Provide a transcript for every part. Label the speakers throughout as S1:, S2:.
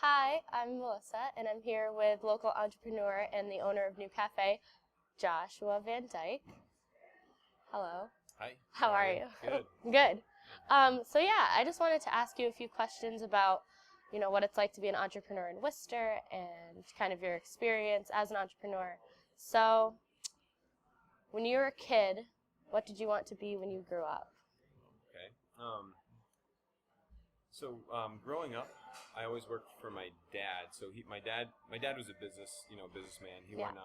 S1: Hi, I'm Melissa, and I'm here with local entrepreneur and the owner of New Cafe, Joshua Van Dyke. Hello.
S2: Hi.
S1: How are you?
S2: Good.
S1: Good. I just wanted to ask you a few questions about, what it's like to be an entrepreneur in Worcester and kind of your experience as an entrepreneur. So, when you were a kid, what did you want to be when you grew up?
S2: Okay. Growing up, I always worked for my dad. So my dad was a businessman. He went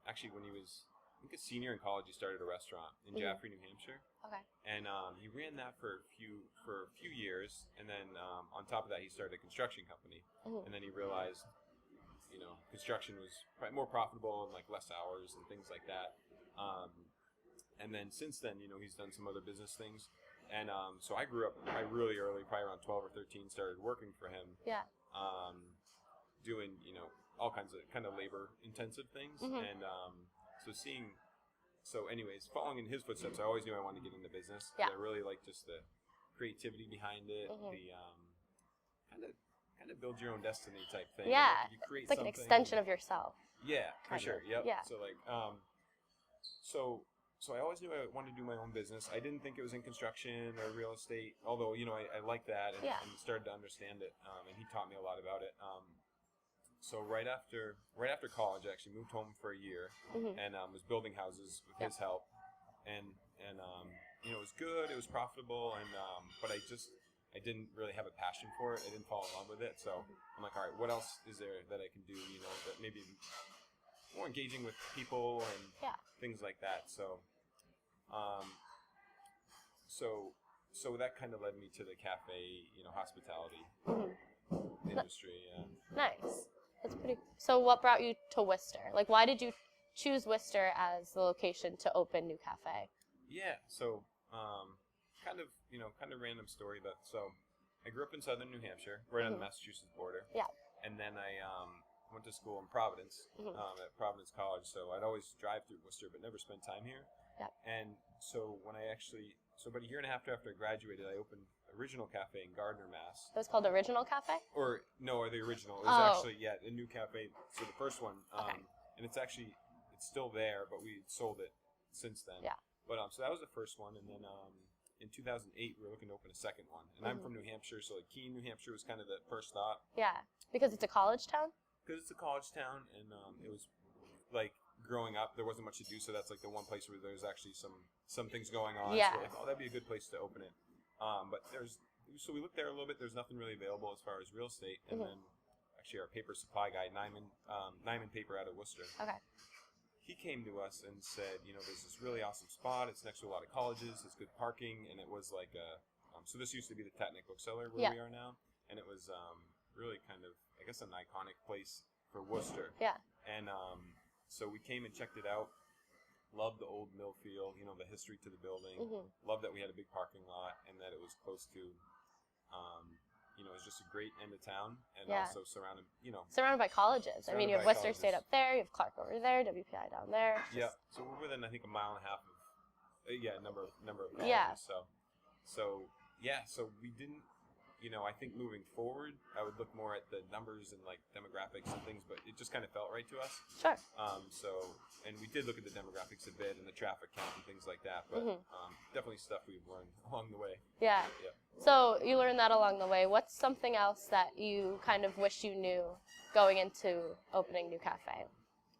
S2: actually when he was I think a senior in college, he started a restaurant in Jaffrey, New Hampshire.
S1: Okay.
S2: And he ran that for a few years, and then on top of that, he started a construction company. And then he realized, construction was probably more profitable and like less hours and things like that. And then since then, he's done some other business things. And so I grew up probably really early, probably around 12 or 13, started working for him.
S1: Yeah.
S2: Doing, all kinds of kind of labor intensive things. And following in his footsteps, I always knew I wanted to get into business.
S1: Yeah.
S2: I really like just the creativity behind it, the kind of build your own destiny type thing.
S1: Yeah.
S2: Like you create
S1: it's like an
S2: something.
S1: extension of yourself.
S2: Yeah, for sure. Yep.
S1: Yeah.
S2: So like, so I always knew I wanted to do my own business. I didn't think it was in construction or real estate, although I like that and started to understand it. And he taught me a lot about it. So right after college, I actually moved home for a year and was building houses with his help, and it was good. It was profitable, and but I didn't really have a passion for it. I didn't fall in love with it. So I'm like, all right, what else is there that I can do? That maybe more engaging with people and things like that. So, so that kind of led me to the cafe, hospitality industry. Yeah.
S1: Nice. That's pretty. So, what brought you to Worcester? Like, why did you choose Worcester as the location to open New Cafe?
S2: Yeah. So, kind of random story, but so I grew up in southern New Hampshire, right on the Massachusetts border.
S1: Yeah.
S2: And then I went to school in Providence, at Providence College. So I'd always drive through Worcester, but never spend time here.
S1: Yeah.
S2: And so when about a year and a half after I graduated, I opened Original Cafe in Gardner, Mass.
S1: It was called Original Cafe?
S2: Or the original. It was actually, a new cafe. So the first one, and it's still there, but we sold it since then.
S1: Yeah.
S2: But so that was the first one, and then in 2008 we were looking to open a second one. And I'm from New Hampshire, so like Keene, New Hampshire was kind of the first stop.
S1: Yeah, because it's a college town?
S2: Because it's a college town, and it was like growing up, there wasn't much to do, so that's like the one place where there's actually some things going on.
S1: Yeah.
S2: So we're like, that'd be a good place to open it. So we looked there a little bit. There's nothing really available as far as real estate, and then actually our paper supply guy, Nyman Paper out of Worcester.
S1: Okay.
S2: He came to us and said, there's this really awesome spot. It's next to a lot of colleges. It's good parking, and it was like so this used to be the Technic bookseller where we are now, and it was really kind of, I guess, an iconic place for Worcester.
S1: Yeah.
S2: And so we came and checked it out. Loved the old mill feel, the history to the building. Loved that we had a big parking lot and that it was close to, it was just a great end of town and also surrounded
S1: by colleges. I mean, you have Worcester State up there, you have Clark over there, WPI down there.
S2: Yeah. So we're within, I think, a mile and a half of, number of colleges.
S1: Yeah.
S2: So we didn't. I think moving forward, I would look more at the numbers and like demographics and things, but it just kind of felt right to us.
S1: Sure.
S2: And we did look at the demographics a bit and the traffic count and things like that, but definitely stuff we've learned along the way.
S1: Yeah. So you learned that along the way. What's something else that you kind of wish you knew going into opening New Cafe?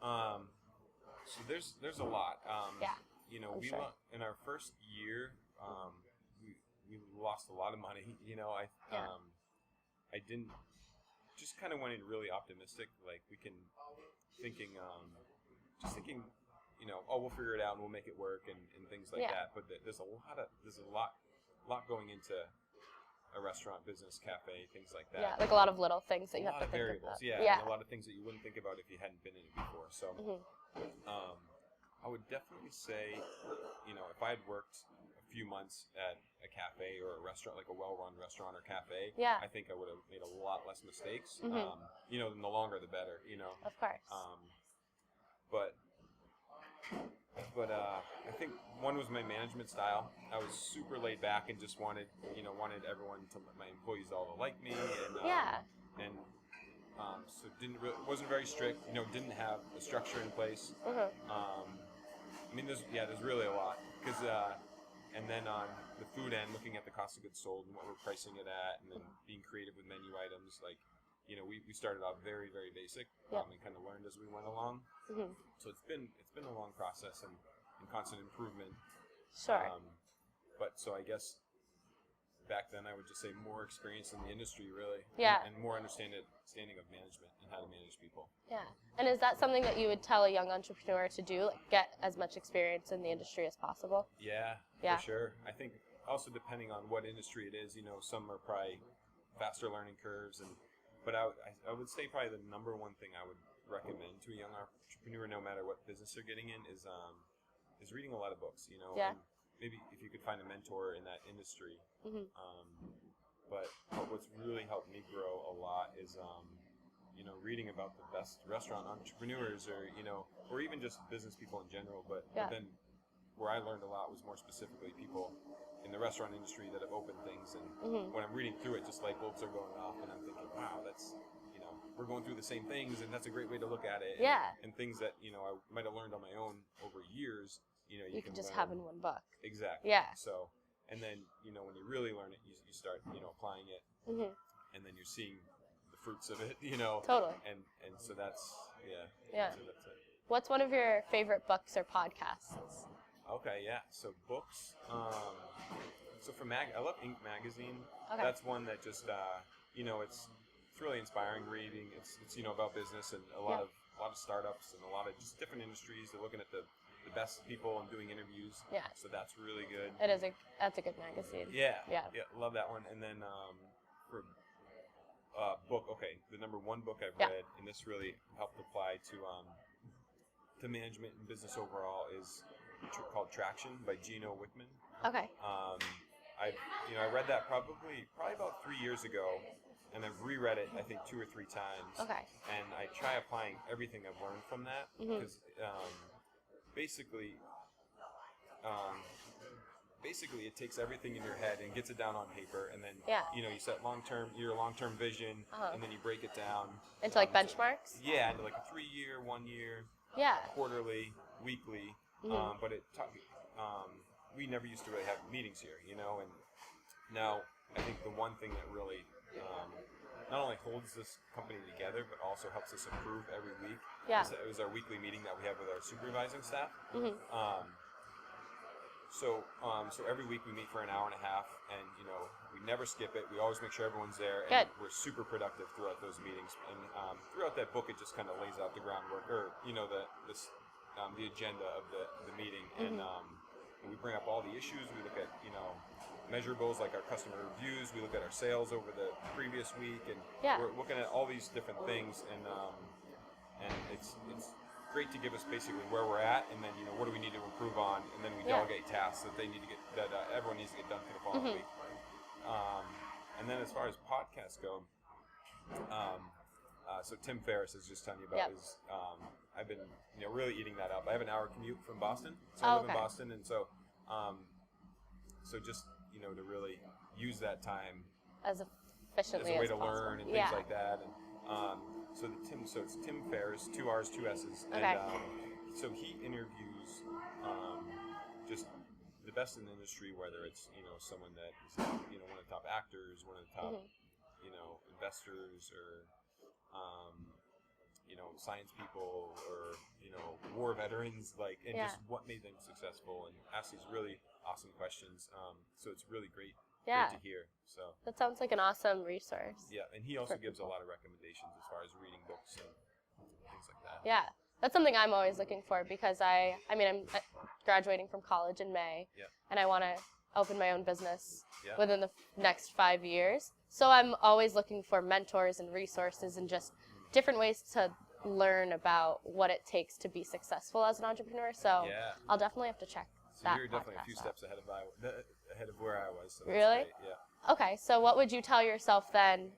S2: So there's a lot. In our first year, we lost a lot of money. I didn't, just kind of went in really optimistic, like thinking, we'll figure it out and we'll make it work and things like that. But there's a lot going into a restaurant, business, cafe, things like that.
S1: Yeah, like a lot of little things that you have to think about.
S2: A lot of variables, and a lot of things that you wouldn't think about if you hadn't been in it before. So, I would definitely say, if I had worked a few months at a cafe or a restaurant, like a well-run restaurant or cafe, I think I would have made a lot less mistakes. And the longer the better,
S1: Of course.
S2: But I think one was my management style. I was super laid back and just wanted everyone my employees all to like me. And, and so wasn't very strict. Didn't have a structure in place. I mean, there's really a lot because, and then on the food end, looking at the cost of goods sold and what we're pricing it at, and then being creative with menu items. Like, we started off very, very basic, and kind of learned as we went along. So it's been a long process and constant improvement.
S1: Sure.
S2: But so I guess back then I would just say more experience in the industry, really.
S1: Yeah.
S2: And more understanding of management and how to manage people.
S1: Yeah. And is that something that you would tell a young entrepreneur to do, like get as much experience in the industry as possible?
S2: Yeah, for sure. I think also depending on what industry it is, some are probably faster learning curves, but I would say probably the number one thing I would recommend to a young entrepreneur, no matter what business they're getting in, is reading a lot of books.
S1: Yeah.
S2: And maybe if you could find a mentor in that industry. But what's really helped me grow a lot is reading about the best restaurant entrepreneurs, or even just business people in general. But then where I learned a lot was more specifically people in the restaurant industry that have opened things, and when I'm reading through it, just light bulbs are going off, and I'm thinking, wow, that's we're going through the same things, and that's a great way to look at it. And things that I might have learned on my own over years. You
S1: can just have in one book.
S2: Exactly.
S1: Yeah.
S2: So, and then when you really learn it, you start applying it, and then you're seeing the fruits of it.
S1: Totally.
S2: And so that's
S1: Yeah.
S2: So that's it.
S1: What's one of your favorite books or podcasts?
S2: Okay, yeah. So books. So for I love Inc. magazine.
S1: Okay.
S2: That's one that just it's really inspiring reading. It's about business and a lot of startups and a lot of just different industries. They're looking at the best people and doing interviews.
S1: Yeah.
S2: So that's really good.
S1: That's a good magazine.
S2: Yeah.
S1: Yeah.
S2: Love that one. And then for book, the number one book I've read, and this really helped apply to management and business overall, is called Traction by Gino Wickman.
S1: Okay.
S2: I read that probably about 3 years ago, and I've reread it I think 2 or 3 times.
S1: Okay.
S2: And I try applying everything I've learned from that, because basically it takes everything in your head and gets it down on paper, and then you set your long-term vision, and then you break it down
S1: into like benchmarks.
S2: Into like a 3-year, 1 year, quarterly, weekly. But we never used to really have meetings here, and now I think the one thing that really not only holds this company together, but also helps us improve every week. It was our weekly meeting that we have with our supervising staff. So every week we meet for an hour and a half, and we never skip it. We always make sure everyone's there, and we're super productive throughout those meetings. And throughout that book, it just kind of lays out the groundwork, or the agenda of the meeting, and we bring up all the issues. We look at measurables like our customer reviews. We look at our sales over the previous week, and we're looking at all these different things, and it's great to give us basically where we're at, and then what do we need to improve on, and then we delegate tasks that everyone needs to get done for the following week. And then as far as podcasts go, so Tim Ferriss is just telling you about his. I've been really eating that up. I have an hour commute from Boston, so I live in Boston, and so just to really use that time
S1: as efficiently
S2: as a way
S1: as
S2: to
S1: possible.
S2: learn and things like that, and so it's Tim Ferriss, 2 R's, 2 S's, and so he interviews just the best in the industry, whether it's someone that is one of the top actors, one of the top investors, or science people, or war veterans, and just what made them successful, and ask these really awesome questions. So it's really great to hear. So
S1: that sounds like an awesome resource.
S2: Yeah, and he also gives a lot of recommendations as far as reading books and things like that.
S1: Yeah, that's something I'm always looking for, because I'm graduating from college in May, and I want to open my own business within the next 5 years. So I'm always looking for mentors and resources and just different ways to learn about what it takes to be successful as an entrepreneur. So I'll definitely have to check that.
S2: You're definitely a few steps ahead of where I was. So
S1: really?
S2: Great. Yeah.
S1: Okay, so what would you tell yourself then?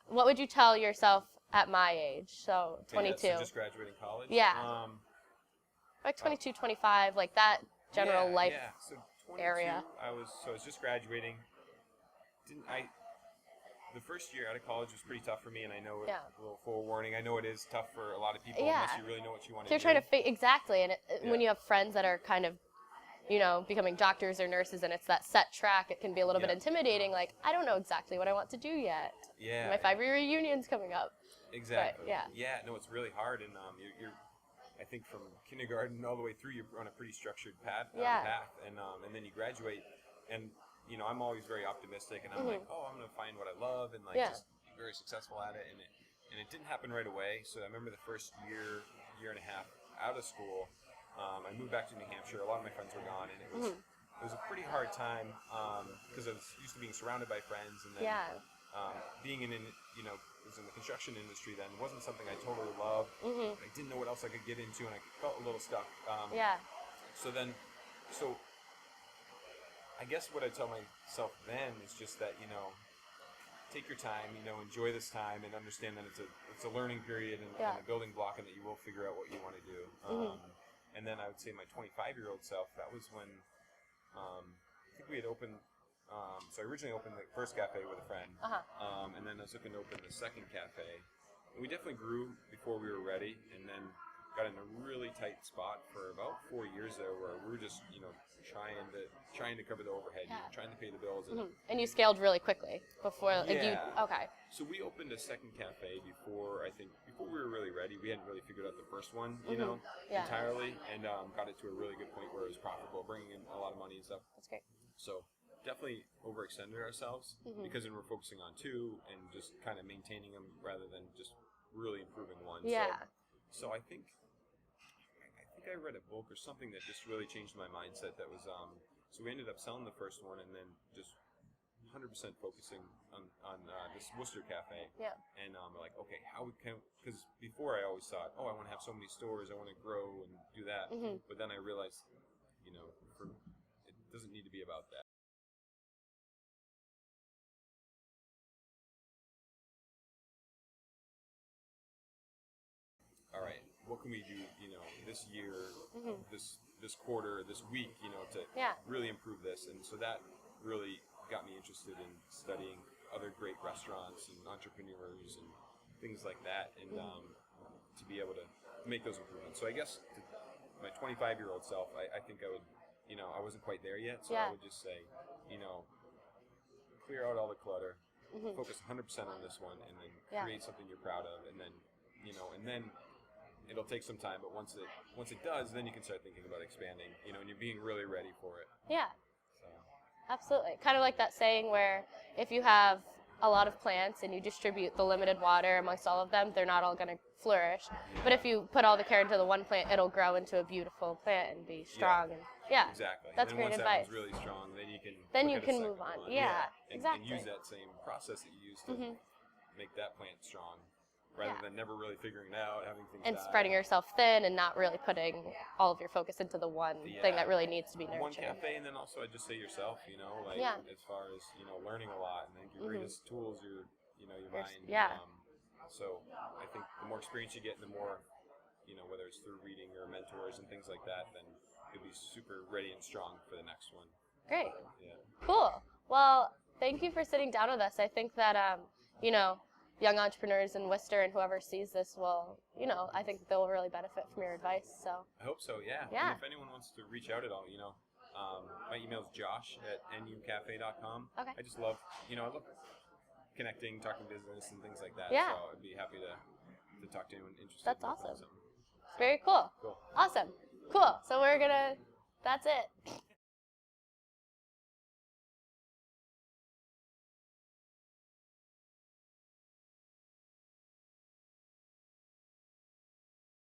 S1: What would you tell yourself at my age? So 22.
S2: So just graduating college?
S1: Yeah. Like 22, 25, like that general life
S2: So 22,
S1: area.
S2: I was just graduating. the first year out of college was pretty tough for me, and I know
S1: Yeah.
S2: a little forewarning. I know it is tough for a lot of people
S1: Yeah.
S2: unless you really know what you want
S1: So
S2: to
S1: you're
S2: do.
S1: trying to exactly, and when you have friends that are kind of, you know, becoming doctors or nurses, and it's that set track, it can be a little bit intimidating. Like, I don't know exactly what I want to do yet.
S2: Yeah.
S1: My 5-year reunion's coming up.
S2: Exactly.
S1: But, yeah.
S2: Yeah. No, it's really hard, and you're I think from kindergarten all the way through, you're on a pretty structured path, and then you graduate, and you know, I'm always very optimistic, and I'm like, oh, I'm gonna find what I love, and like just be very successful at it, and it didn't happen right away. So I remember the first year and a half out of school, I moved back to New Hampshire. A lot of my friends were gone, and it was a pretty hard time because I was used to being surrounded by friends, and then being in was in the construction industry then wasn't something I totally loved. I didn't know what else I could get into, and I felt a little stuck. So I guess what I tell myself then is just that, you know, take your time, you know, enjoy this time, and understand that it's a learning period and a building block, and that you will figure out what you want to do. And then I would say my 25-year-old self, that was when I think we had opened. So I originally opened the first cafe with a friend, and then I was looking to open the second cafe. And we definitely grew before we were ready, and then got in a really tight spot for about 4 years there, where we were just, you know, trying to cover the overhead, you know, trying to pay the bills.
S1: And you scaled really quickly before. Okay.
S2: So we opened a second cafe before we were really ready. We hadn't really figured out the first one, you know, entirely, and got it to a really good point where it was profitable, bringing in a lot of money and stuff.
S1: That's great.
S2: So definitely overextended ourselves because then we're focusing on two and just kind of maintaining them rather than just really improving one.
S1: Yeah.
S2: So I think I read a book or something that just really changed my mindset. That was so we ended up selling the first one and then just 100% focusing on this Worcester cafe.
S1: Yeah.
S2: And we're like, okay, how we can, because before I always thought, oh, I want to have so many stores, I want to grow and do that. But then I realized, you know, it doesn't need to be about that. All right, what can we do, you know, this year, this quarter, this week, you know, to really improve this? And so that really got me interested in studying other great restaurants and entrepreneurs and things like that, and to be able to make those improvements. So I guess to my 25-year-old self, I think I would, you know, I wasn't quite there yet, so I would just say, you know, clear out all the clutter, focus 100% on this one, and then create something you're proud of, and then, you know, and then it'll take some time, but once it does, then you can start thinking about expanding, you know, and you're being really ready for it.
S1: Yeah.
S2: So.
S1: Absolutely. Kind of like that saying where if you have a lot of plants and you distribute the limited water amongst all of them, they're not all going to flourish. Yeah. But if you put all the care into the one plant, it'll grow into a beautiful plant and be strong.
S2: Yeah. Exactly.
S1: That's
S2: and
S1: great
S2: once
S1: advice.
S2: That one's really strong,
S1: then you can move on. Yeah. Exactly.
S2: And use that same process that you use to make that plant strong. Rather than never really figuring it out, having things
S1: and
S2: die.
S1: Spreading yourself thin and not really putting all of your focus into the one thing that really needs to be nurtured.
S2: One cafe, and then also I'd just say yourself, you know, like as far as, you know, learning a lot, and I think your greatest tools are, you know, your mind. So I think the more experience you get, and the more, you know, whether it's through reading or mentors and things like that, then you'll be super ready and strong for the next one.
S1: Great.
S2: Yeah.
S1: Cool. Well, thank you for sitting down with us. I think that, you know, young entrepreneurs in Worcester and whoever sees this will, you know, I think they'll really benefit from your advice. So
S2: I hope so, yeah. And if anyone wants to reach out at all, you know, my email is josh@nucafe.com.
S1: Okay.
S2: I just love, you know, I love connecting, talking business and things like that.
S1: Yeah.
S2: So I'd be happy to talk to anyone interested.
S1: That's awesome. Very cool. Awesome. Cool. So that's it.